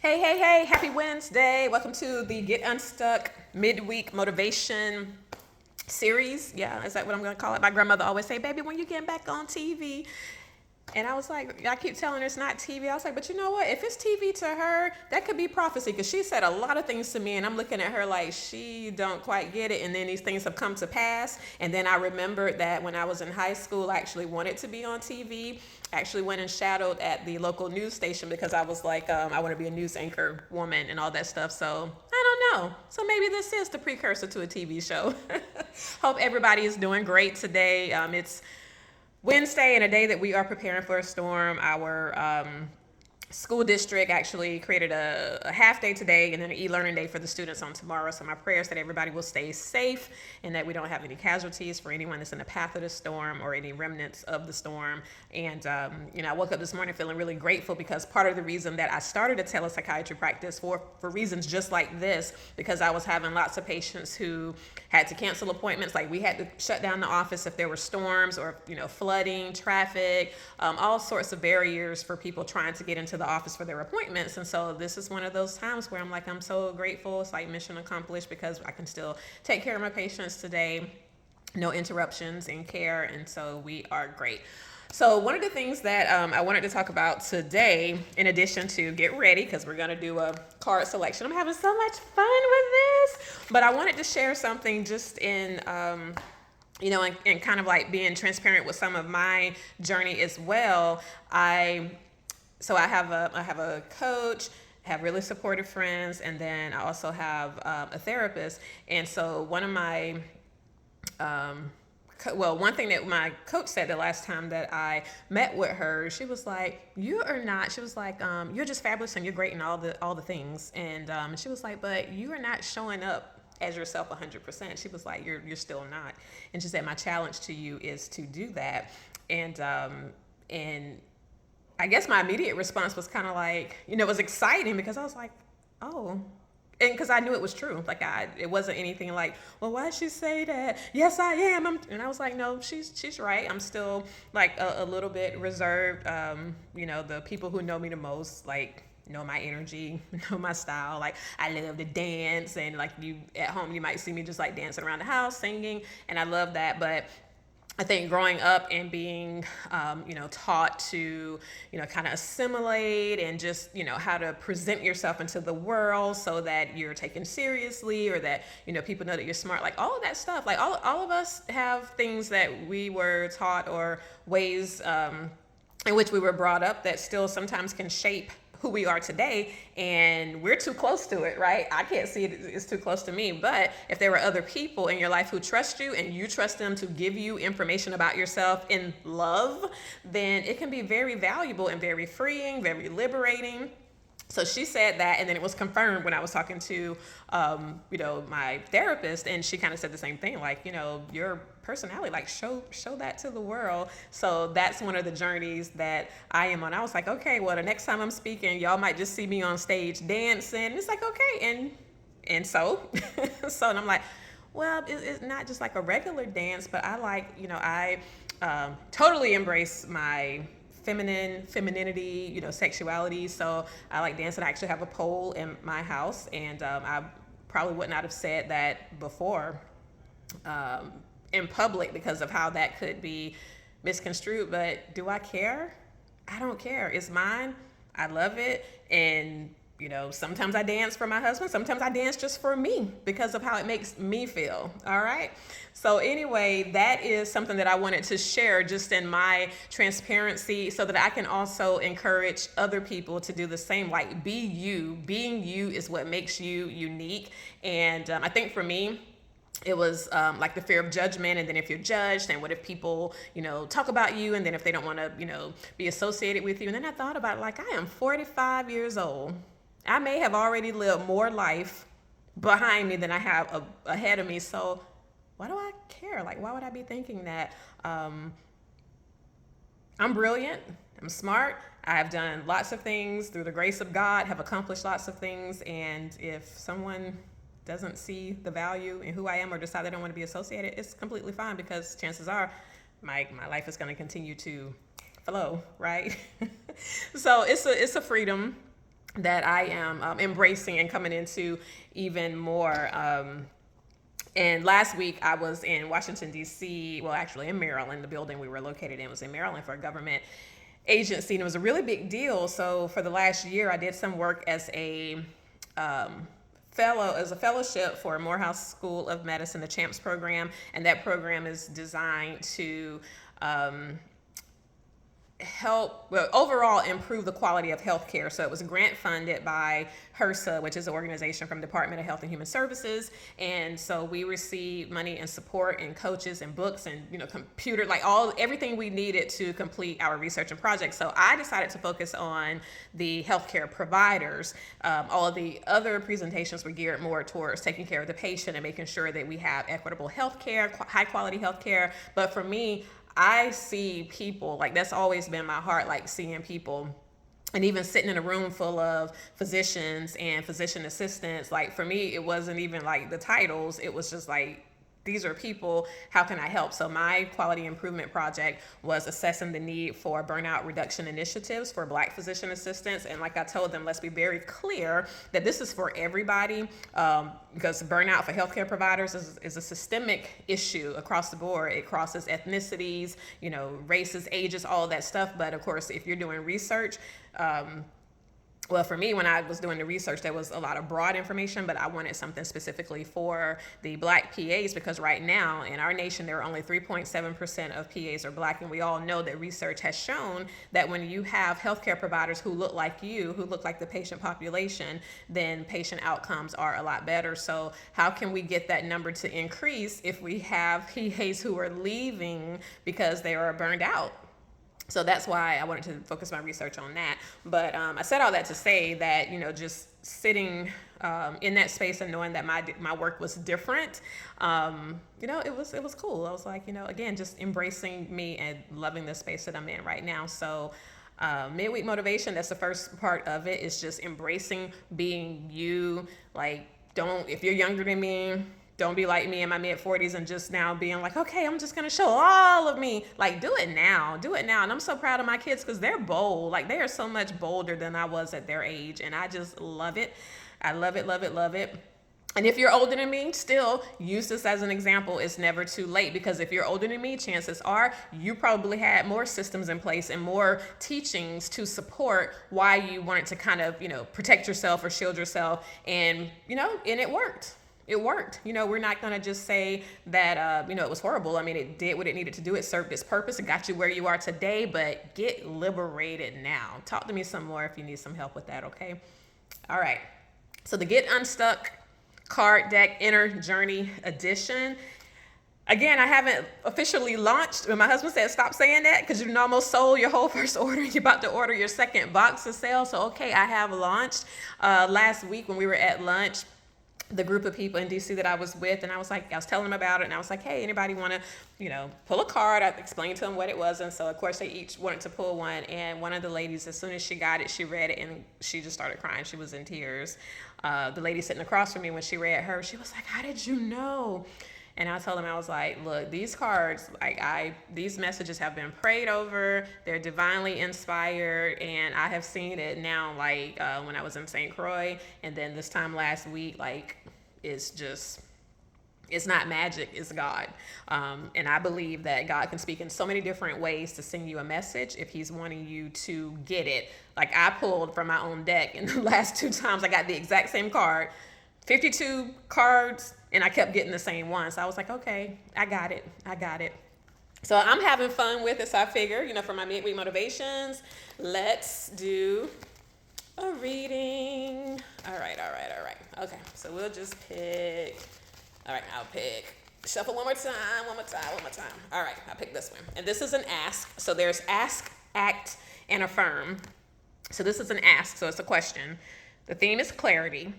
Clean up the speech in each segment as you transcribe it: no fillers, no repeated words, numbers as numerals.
Hey, happy Wednesday. Welcome to the Get Unstuck Midweek Motivation series. Yeah, is that what I'm going to call it? My grandmother always say, baby, when you get back on TV. And I was like, I keep telling her it's not TV. I was like, but you know what? If it's TV to her, that could be prophecy because she said a lot of things to me, and I'm looking at her like she don't quite get it. And then these things have come to pass. And then I remembered that when I was in high school, I actually wanted to be on TV. I actually went and shadowed at the local news station because I was like, I want to be a news anchor woman and all that stuff. So I don't know. So maybe this is the precursor to a TV show. Hope everybody is doing great today. It's Wednesday and a day that we are preparing for a storm. Our school district actually created a half day today and then an e-learning day for the students on tomorrow. So my prayers that everybody will stay safe and that we don't have any casualties for anyone that's in the path of the storm or any remnants of the storm. And, I woke up this morning feeling really grateful because part of the reason that I started a telepsychiatry practice for reasons just like this, because I was having lots of patients who had to cancel appointments. Like we had to shut down the office if there were storms or, flooding, traffic, all sorts of barriers for people trying to get into the office for their appointments. And so this is one of those times where I'm like, I'm so grateful. It's like mission accomplished because I can still take care of my patients today. No interruptions in care. And so we are great. So one of the things that I wanted to talk about today, in addition to get ready, because we're going to do a card selection. I'm having so much fun with this. But I wanted to share something just in and kind of like being transparent with some of my journey as well. I have a coach, have really supportive friends, and then I also have a therapist. And so one of my one thing that my coach said the last time that I met with her, she was like, you're just fabulous and you're great in all the things. And she was like, but you are not showing up as yourself 100%. She was like, you're still not. And she said, my challenge to you is to do that. And I guess my immediate response was kind of like, it was exciting because I was like, oh, and because I knew it was true. Like it wasn't anything like, well, why'd she say that? Yes, I am. And I was like, no, she's right. I'm still like a little bit reserved. The people who know me the most, like, know my energy, know my style. Like I love to dance, and like you at home, you might see me just like dancing around the house, singing, and I love that. But I think growing up and being, taught to, kind of assimilate and just, how to present yourself into the world so that you're taken seriously or that, people know that you're smart, like all of that stuff. Like all of us have things that we were taught or ways in which we were brought up that still sometimes can shape who we are today, and we're too close to it, right? I can't see it, it's too close to me. But if there were other people in your life who trust you and you trust them to give you information about yourself in love, then it can be very valuable and very freeing, very liberating. So she said that, and then it was confirmed when I was talking to, my therapist, and she kind of said the same thing, like, your personality, like show that to the world. So that's one of the journeys that I am on. I was like, okay, well, the next time I'm speaking, y'all might just see me on stage dancing. It's like, okay, and so, and I'm like, well, it's not just like a regular dance, but I like, I totally embrace my femininity, sexuality. So I like dancing. I actually have a pole in my house, and I probably would not have said that before in public because of how that could be misconstrued. But do I care? I don't care. It's mine. I love it. And sometimes I dance for my husband. Sometimes I dance just for me because of how it makes me feel. All right. So anyway, that is something that I wanted to share just in my transparency so that I can also encourage other people to do the same. Like be you. Being you is what makes you unique. And I think for me, it was like the fear of judgment. And then if you're judged, then what if people, talk about you? And then if they don't want to, be associated with you. And then I thought about it, like, I am 45 years old. I may have already lived more life behind me than I have ahead of me. So why do I care? Like, why would I be thinking that? I'm brilliant. I'm smart. I have done lots of things through the grace of God, have accomplished lots of things. And if someone doesn't see the value in who I am or decide they don't want to be associated, it's completely fine because chances are my life is going to continue to flow, right? So it's a freedom. that I am embracing and coming into even more. And last week I was in Washington, D.C., well, actually in Maryland. The building we were located in was in Maryland for a government agency, and it was a really big deal. So for the last year, I did some work as a fellowship for Morehouse School of Medicine, the CHAMPS program, and that program is designed to overall improve the quality of healthcare. So it was grant funded by HRSA, which is an organization from Department of Health and Human Services. And so we received money and support and coaches and books and, computer, like everything we needed to complete our research and projects. So I decided to focus on the healthcare providers. All of the other presentations were geared more towards taking care of the patient and making sure that we have equitable healthcare, high quality healthcare. But for me, I see people, like that's always been my heart, like seeing people, and even sitting in a room full of physicians and physician assistants. Like for me, it wasn't even like the titles. It was just like, these are people, how can I help? So my quality improvement project was assessing the need for burnout reduction initiatives for Black physician assistants. And like I told them, let's be very clear that this is for everybody, because burnout for healthcare providers is a systemic issue across the board. It crosses ethnicities, races, ages, all of that stuff. But of course, if you're doing research, well, for me, when I was doing the research, there was a lot of broad information, but I wanted something specifically for the Black PAs, because right now in our nation, there are only 3.7% of PAs are Black. And we all know that research has shown that when you have healthcare providers who look like you, who look like the patient population, then patient outcomes are a lot better. So how can we get that number to increase if we have PAs who are leaving because they are burned out? So that's why I wanted to focus my research on that. But I said all that to say that, just sitting in that space and knowing that my work was different, it was cool. I was like, again, just embracing me and loving the space that I'm in right now. So Midweek Motivation, that's the first part of it, is just embracing being you. Like, if you're younger than me, don't be like me in my mid-40s and just now being like, okay, I'm just going to show all of me. Like, do it now. And I'm so proud of my kids because they're bold. Like, they are so much bolder than I was at their age. And I just love it. I love it, love it, love it. And if you're older than me, still use this as an example. It's never too late, because if you're older than me, chances are you probably had more systems in place and more teachings to support why you wanted to kind of, protect yourself or shield yourself. And, and it worked. It worked. We're not going to just say that, it was horrible. I mean, it did what it needed to do. It served its purpose. It got you where you are today, but get liberated now. Talk to me some more if you need some help with that, okay? All right. So the Get Unstuck card deck Inner Journey Edition. Again, I haven't officially launched, but my husband said, stop saying that because you almost sold your whole first order. You're about to order your second box to sell. So, okay, I have launched. Last week when we were at lunch, the group of people in DC that I was with, and I was telling them about it, and I was like, hey, anybody want to, pull a card? I explained to them what it was, and so of course they each wanted to pull one, and one of the ladies, as soon as she got it, she read it, and she just started crying. She was in tears. The lady sitting across from me, when she read her, she was like, how did you know? And I told them, I was like, look, these cards, these messages have been prayed over. They're divinely inspired. And I have seen it now, when I was in St. Croix. And then this time last week, it's not magic, it's God. And I believe that God can speak in so many different ways to send you a message if he's wanting you to get it. Like, I pulled from my own deck, and the last 2 times I got the exact same card, 52 cards, and I kept getting the same one. So I was like, okay, I got it. So I'm having fun with it. So I figure, for my midweek motivations, let's do a reading. All right. Okay, so we'll just pick. All right, I'll pick. Shuffle one more time. All right, I'll pick this one. And this is an ask. So there's ask, act, and affirm. So this is an ask, so it's a question. The theme is clarity.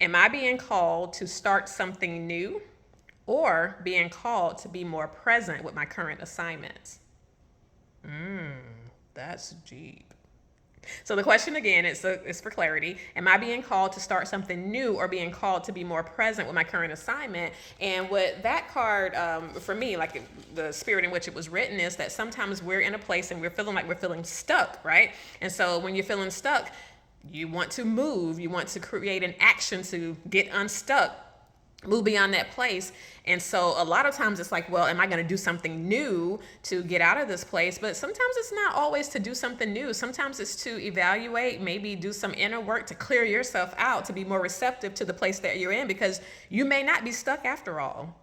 Am I being called to start something new, or being called to be more present with my current assignments? That's deep. So the question again is for clarity. Am I being called to start something new, or being called to be more present with my current assignment? And what that card, for me, like the spirit in which it was written, is that sometimes we're in a place and we're feeling stuck, right? And so when you're feeling stuck, You want to move. You want to create an action to get unstuck, move beyond that place. And so a lot of times it's like, well, am I going to do something new to get out of this place? But sometimes it's not always to do something new. Sometimes it's to evaluate, maybe do some inner work to clear yourself out, to be more receptive to the place that you're in, because you may not be stuck after all,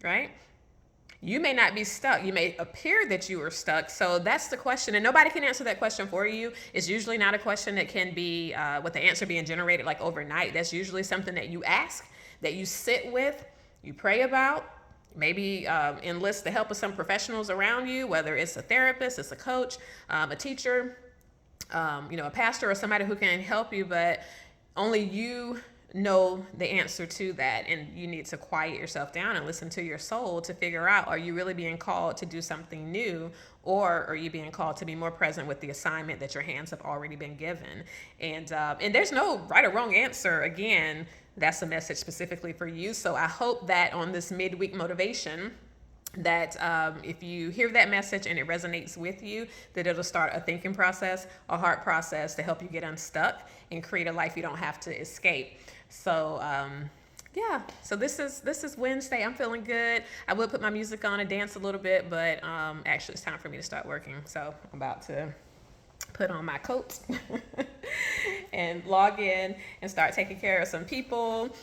right? You may not be stuck. You may appear that you are stuck. So that's the question. And nobody can answer that question for you. It's usually not a question that can be, with the answer being generated like overnight. That's usually something that you ask, that you sit with, you pray about, maybe enlist the help of some professionals around you, whether it's a therapist, it's a coach, a teacher, a pastor, or somebody who can help you. But only you know the answer to that, and you need to quiet yourself down and listen to your soul to figure out, are you really being called to do something new, or are you being called to be more present with the assignment that your hands have already been given? And there's no right or wrong answer. Again, that's a message specifically for you. So I hope that on this midweek motivation, that if you hear that message and it resonates with you, that it'll start a thinking process, a heart process to help you get unstuck and create a life you don't have to escape. So so this is Wednesday. I'm feeling good. I will put my music on and dance a little bit, but actually it's time for me to start working. So I'm about to put on my coat and log in and start taking care of some people.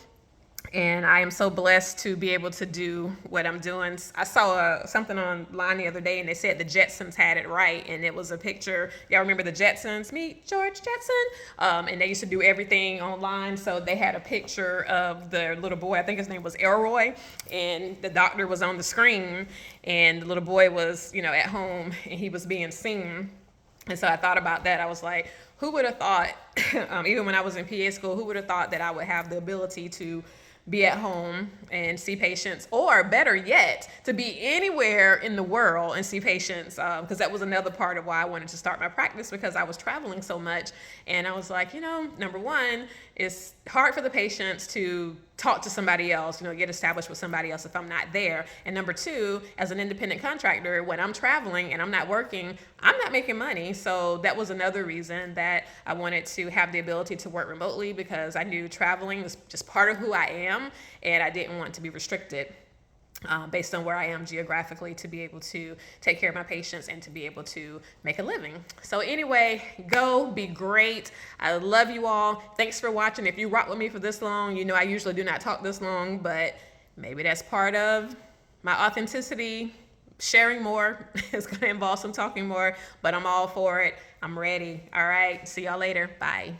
And I am so blessed to be able to do what I'm doing. I saw something online the other day, and they said the Jetsons had it right. And it was a picture. Y'all remember the Jetsons? Meet George Jetson. And they used to do everything online. So they had a picture of the little boy. I think his name was Elroy. And the doctor was on the screen. And the little boy was, at home, and he was being seen. And so I thought about that. I was like, who would have thought, even when I was in PA school, who would have thought that I would have the ability to be at home and see patients, or better yet, to be anywhere in the world and see patients, because that was another part of why I wanted to start my practice, because I was traveling so much. And I was like, number one, it's hard for the patients to talk to somebody else, get established with somebody else if I'm not there. And number two, as an independent contractor, when I'm traveling and I'm not working, I'm not making money. So that was another reason that I wanted to have the ability to work remotely, because I knew traveling was just part of who I am, and I didn't want to be restricted based on where I am geographically, to be able to take care of my patients and to be able to make a living. So anyway, go be great. I love you all. Thanks for watching. If you rock with me for this long, I usually do not talk this long, but maybe that's part of my authenticity. Sharing more is going to involve some talking more, but I'm all for it. I'm ready. All right. See y'all later. Bye.